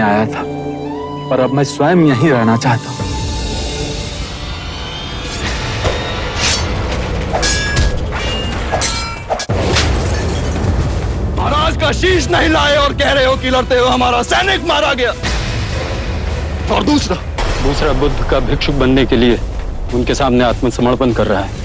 आया था, पर अब मैं स्वयं यहीं रहना चाहता हूं। महाराज का शीश नहीं लाए और कह रहे हो कि लड़ते हुए हमारा सैनिक मारा गया। और दूसरा बुद्ध का भिक्षुक बनने के लिए उनके सामने आत्मसमर्पण कर रहा है।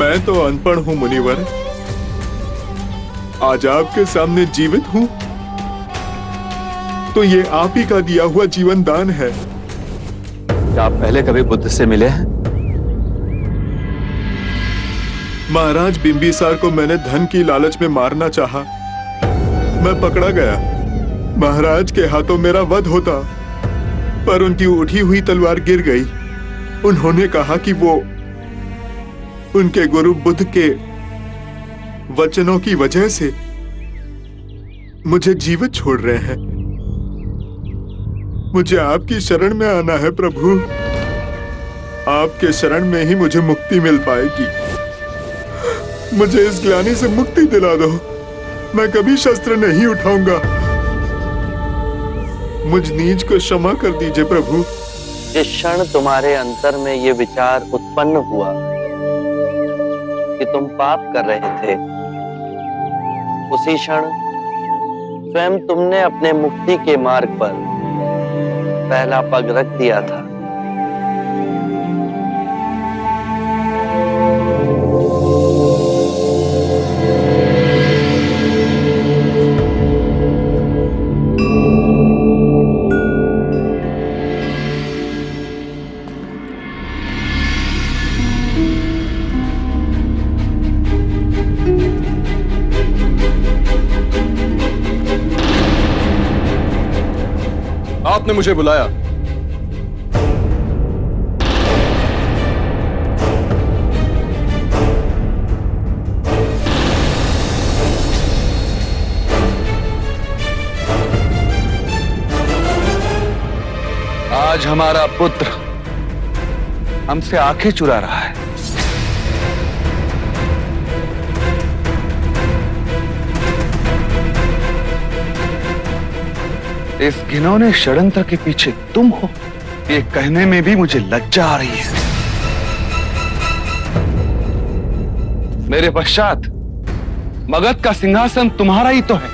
मैं तो अनपढ़ हूं मुनिवर, आज आपके सामने जीवित हूं तो ये आप ही का दिया हुआ जीवन दान है। क्या आप पहले कभी बुद्ध से मिले हैं? महाराज बिंबिसार को मैंने धन की लालच में मारना चाहा, मैं पकड़ा गया। महाराज के हाथों मेरा वध होता, पर उनकी उठी हुई तलवार गिर गई। उन्होंने कहा कि वो उनके गुरु बुद्ध के वचनों की वजह से मुझे जीवित छोड़ रहे हैं। मुझे आपकी शरण में आना है प्रभु, आपके शरण में ही मुझे मुक्ति मिल पाएगी। मुझे इस ग्लानि से मुक्ति दिला दो, मैं कभी शस्त्र नहीं उठाऊंगा। मुझ नीच को क्षमा कर दीजिए प्रभु। जिस क्षण तुम्हारे अंतर में ये विचार उत्पन्न हुआ कि तुम पाप कर रहे थे, उसी क्षण स्वयं तुमने अपने मुक्ति के मार्ग पर पहला पग रख दिया था। आपने मुझे बुलाया। आज हमारा पुत्र हमसे आंखें चुरा रहा है। इस घिनौने षड्यंत्र के पीछे तुम हो, ये कहने में भी मुझे लज्जा आ रही है। मेरे पश्चात मगध का सिंहासन तुम्हारा ही तो है,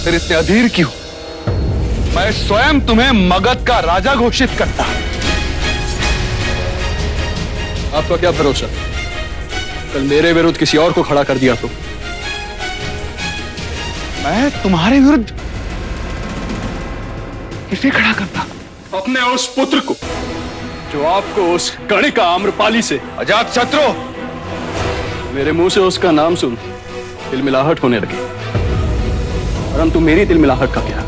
फिर इतने अधीर क्यों? मैं स्वयं तुम्हें मगध का राजा घोषित करता। आपका क्या भरोसा, कल मेरे विरुद्ध किसी और को खड़ा कर दिया तो? मैं तुम्हारे विरुद्ध किसे खड़ा करता? अपने उस पुत्र को जो आपको उस गणिका आम्रपाली से अजात शत्रु। मेरे मुंह से उसका नाम सुन तिलमिलाहट होने लगी, परंतु मेरी तिलमिलाहट का क्या?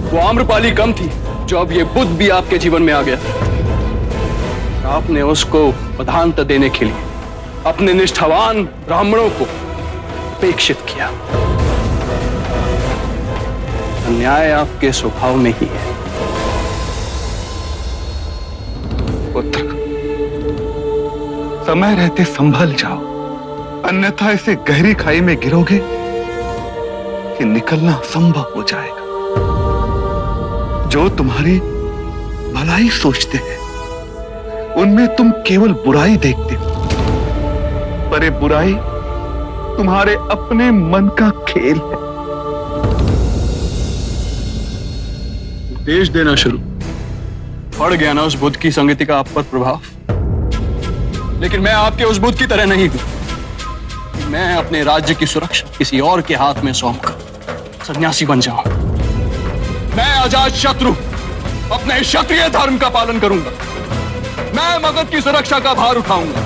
वो आम्रपाली कम थी जो अब ये बुद्ध भी आपके जीवन में आ गया। आपने उसको प्रधानता देने के लिए अपने निष्ठावान ब्राह्मणों को अपेक्षित किया। अन्याय आपके स्वभाव में ही है। पुत्र, समय रहते संभल जाओ, अन्यथा इसे गहरी खाई में गिरोगे कि निकलना असंभव हो जाएगा। जो तुम्हारी भलाई सोचते हैं उनमें तुम केवल बुराई देखते हो, पर ये बुराई तुम्हारे अपने मन का खेल है। उपदेश देना शुरू, पड़ गया ना उस बुद्ध की संगति का आप पर प्रभाव। लेकिन मैं आपके उस बुद्ध की तरह नहीं हूं। मैं अपने राज्य की सुरक्षा किसी और के हाथ में सौंपकर सन्यासी बन जाऊं। मैं अजात शत्रु अपने क्षत्रिय धर्म का पालन करूंगा। मैं मगध की सुरक्षा का भार उठाऊंगा।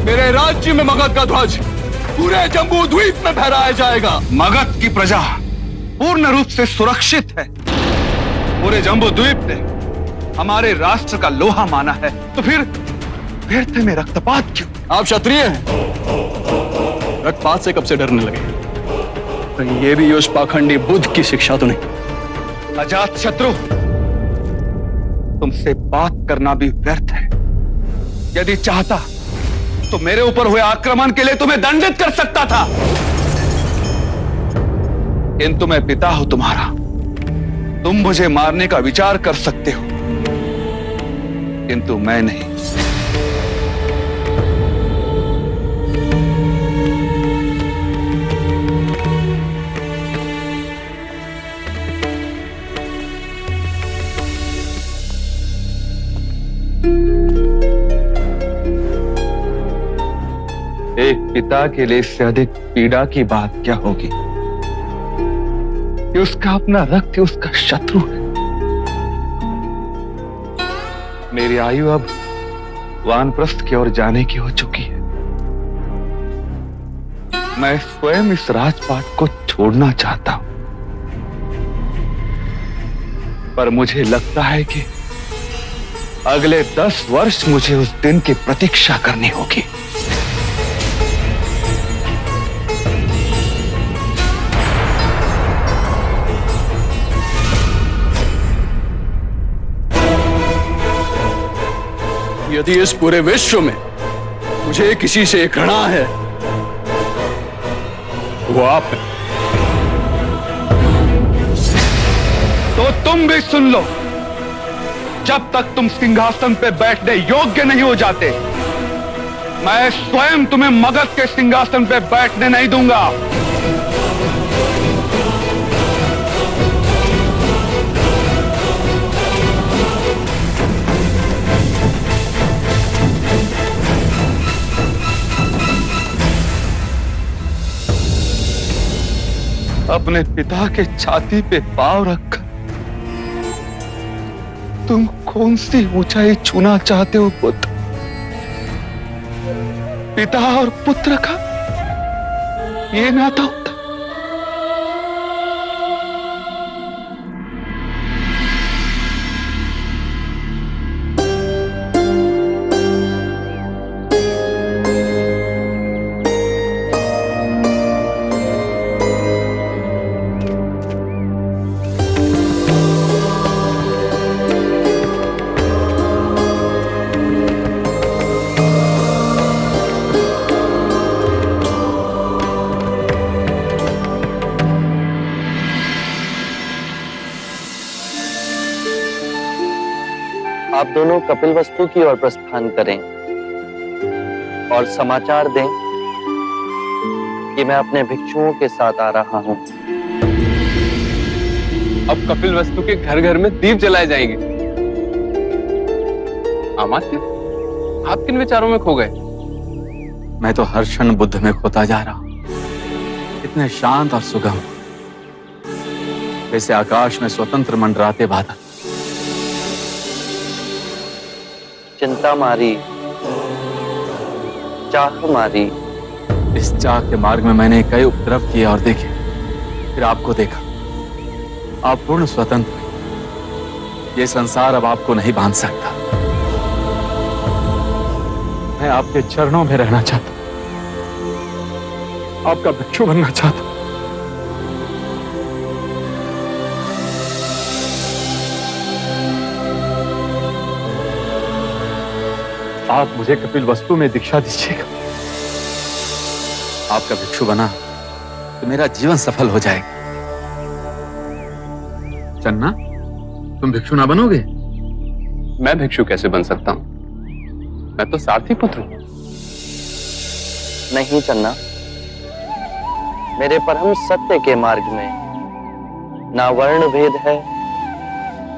मेरे राज्य में मगध का ध्वज पूरे जम्बू द्वीप में फहराया जाएगा। मगध की प्रजा पूर्ण रूप से सुरक्षित है। पूरे जम्बू द्वीप ने हमारे राष्ट्र का लोहा माना है, तो फिर व्यर्थ में रक्तपात क्यों? आप क्षत्रिय हैं, रक्तपात से कब से डरने लगे? कहीं ये भी उस पाखंडी बुद्ध की शिक्षा तो नहीं? अजात शत्रु, तुमसे बात करना भी व्यर्थ है। यदि चाहता तो मेरे ऊपर हुए आक्रमण के लिए तुम्हें दंडित कर सकता था, किंतु मैं पिता हूं तुम्हारा। तुम मुझे मारने का विचार कर सकते हो, किंतु मैं नहीं। एक पिता के लिए इससे अधिक पीड़ा की बात क्या होगी कि उसका अपना रक्त उसका शत्रु है। मेरी आयु अब वानप्रस्थ की ओर जाने की हो चुकी है। मैं स्वयं इस राजपाट को छोड़ना चाहता हूं, पर मुझे लगता है कि अगले 10 वर्ष मुझे उस दिन की प्रतीक्षा करनी होगी। यदि इस पूरे विश्व में मुझे किसी से घृणा है, वो आप हैं। तो तुम भी सुन लो, जब तक तुम सिंहासन पे बैठने योग्य नहीं हो जाते, मैं स्वयं तुम्हें मगध के सिंहासन पे बैठने नहीं दूंगा। अपने पिता के छाती पे पांव रखकर तुम कौन सी ऊंचाई छूना चाहते हो पुत्र? पिता और पुत्र का ये नाता होता। आप दोनों कपिलवस्तु की ओर प्रस्थान करें और समाचार दें कि मैं अपने भिक्षुओं के साथ आ रहा हूं। अब कपिलवस्तु के घर घर में दीप जलाए जाएंगे। अमात्य, आप किन विचारों में खो गए? मैं तो हर क्षण बुद्ध में खोता जा रहा हूं। इतने शांत और सुगम, जैसे आकाश में स्वतंत्र मंडराते बादल। चिंता मारी, चाह मारी। इस चाह के मार्ग में मैंने कई उपद्रव किए और देखे, फिर आपको देखा। आप पूर्ण स्वतंत्र हैं। ये संसार अब आपको नहीं बांध सकता। मैं आपके चरणों में रहना चाहता हूं, आपका भिक्षु बनना चाहता हूं। आप मुझे कपिलवस्तु में दीक्षा दीजिएगा। आपका भिक्षु बना तो मेरा जीवन सफल हो जाएगा। चन्ना, तुम भिक्षु ना बनोगे? मैं भिक्षु कैसे बन सकता हूं? मैं तो सारथी पुत्र हूं। नहीं चन्ना, मेरे परम सत्य के मार्ग में ना वर्ण भेद है,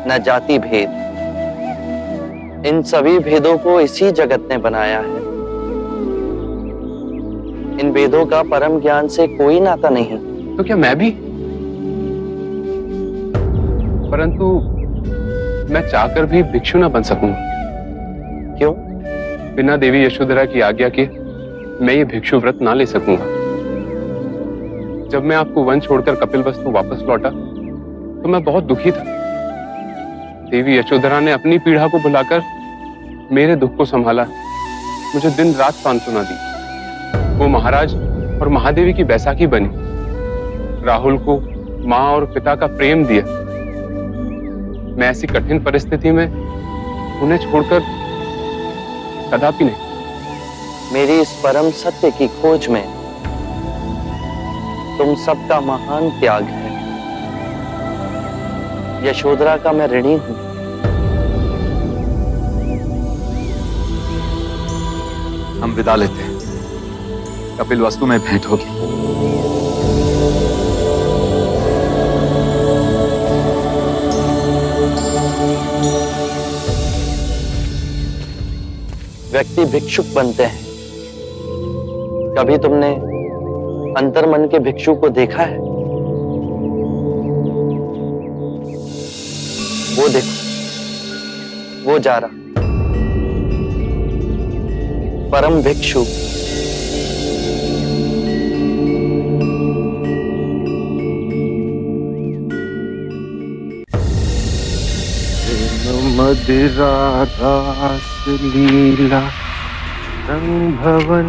न जाति भेद। इन सभी भेदों को इसी जगत ने बनाया है। इन भेदों का परम ज्ञान से कोई नाता नहीं। तो क्या मैं भी? परंतु मैं चाहकर भी भिक्षु ना बन सकूंगा। क्यों? बिना देवी यशोधरा की आज्ञा के मैं ये भिक्षु व्रत ना ले सकूंगा। जब मैं आपको वन छोड़कर कपिलवस्तु वापस लौटा तो मैं बहुत दुखी था। देवी यशोधरा ने अपनी पीड़ा को बुलाकर मेरे दुख को संभाला मुझे दिन रात सांत्वना दी। वो महाराज और महादेवी की बैसाखी बनी। राहुल को माँ और पिता का प्रेम दिया। मैं ऐसी कठिन परिस्थिति में उन्हें छोड़कर कदापि नहीं। मेरी इस परम सत्य की खोज में तुम सबका महान त्याग है। यशोधरा का मैं ऋणी हूं। हम विदा लेते हैं, कपिल वस्तु में भेंट होगी। व्यक्ति भिक्षुक बनते हैं। कभी तुमने अंतर्मन के भिक्षु को देखा है? वो देखो, वो जा रहा परम भिक्षु। मदिरा रास लीला रंग भवन।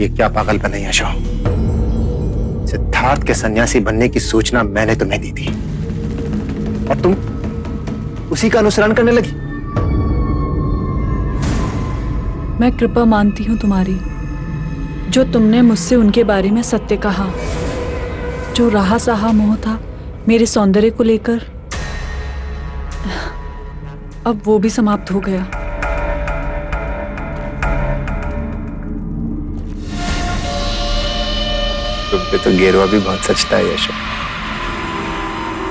ये क्या पागलपन है यशो? सिद्धार्थ के सन्यासी बनने की सूचना मैंने तुम्हें दी थी और तुम उसी का अनुसरण करने लगी। मैं कृपा मानती हूं तुम्हारी, जो तुमने मुझसे उनके बारे में सत्य कहा। जो रहा सहा मोह था मेरे सौंदर्य को लेकर, अब वो भी समाप्त हो गया। तुम पे तो गेरुआ भी बहुत सचता है यशो,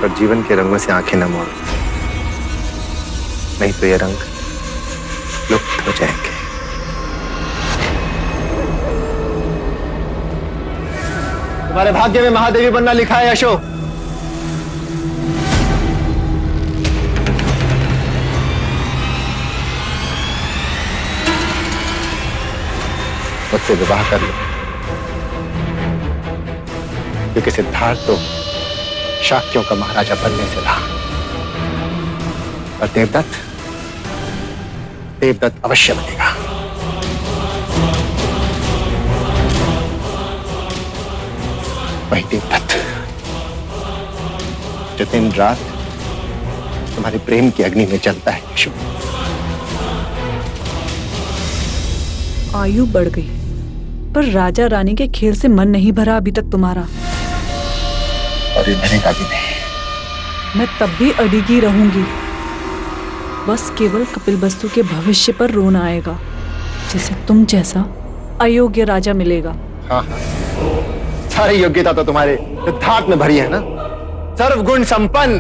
पर जीवन के रंगों से आंखें न मोड़ो, नहीं तो ये रंग लुप्त हो जाएंगे। तुम्हारे भाग्य में महादेवी बनना लिखा है यशो। मुझसे विवाह कर लो, क्योंकि सिद्धार्थ तो शाक्यों का महाराजा बनने से रहा, और देवदत्त अवश्य बनेगा। वही देवदत्त जो दिन रात तुम्हारे प्रेम की अग्नि में जलता है यशो। आयु बढ़ गई, पर राजा रानी के खेल से मन नहीं भरा अभी तक तुम्हारा। और ये मैंने कहा भी नहीं। मैं तब भी अडिगी रहूंगी। बस केवल कपिल वस्तु के भविष्य पर रोना आएगा, जिसे तुम जैसा अयोग्य राजा मिलेगा। हाँ हाँ, सारी योग्यता तो तुम्हारे सिद्धार्थ में भरी है ना, सर्वगुण संपन्न।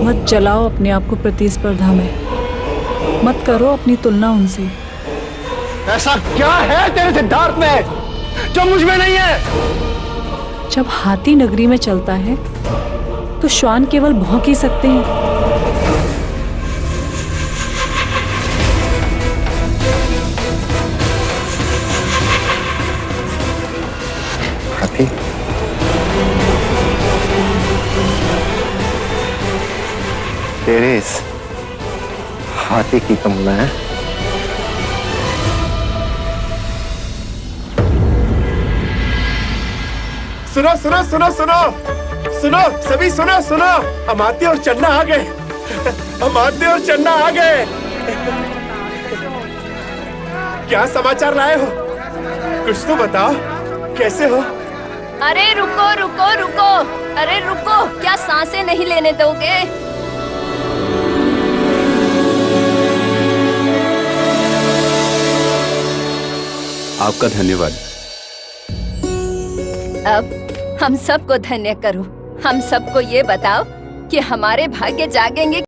मत जलाओ अपने आप को प्रतिस्पर्धा में, मत करो अपनी तुलना उनसे। ऐसा क्या है तेरे सिद्धार्थ में जो मुझ में नहीं है? जब हाथी नगरी में चलता है तो श्वान केवल भौंक ही सकते हैं। हाथी? तेरे इस हाथी की तो मैं सुनो सुनो सुनो सुनो सुनो, सभी सुनो सुनो, अमात्य और चन्ना आ गए। अमात्य और चन्ना आ गए। क्या समाचार लाए हो? कुछ तो बताओ, कैसे हो? अरे रुको रुको रुको, अरे रुको, क्या सांसें नहीं लेने दोगे? आपका धन्यवाद। अब हम सबको धन्य करो। हम सबको ये बताओ कि हमारे भाग्य जागेंगे